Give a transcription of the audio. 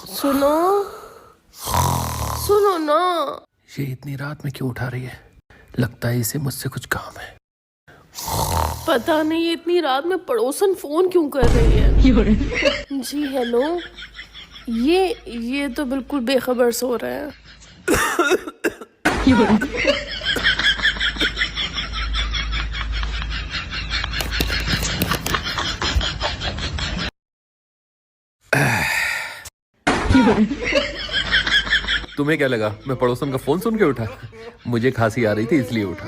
सुनो सुनो ना। ये इतनी रात में क्यों उठा रही है? लगता है इसे मुझसे कुछ काम है। पता नहीं ये इतनी रात में पड़ोसन फोन क्यों कर रही है। जी हेलो। ये तो बिल्कुल बेखबर सो रहा है। तुम्हें क्या लगा मैं पड़ोसन का फोन सुन के उठा? मुझे खांसी आ रही थी इसलिए उठा।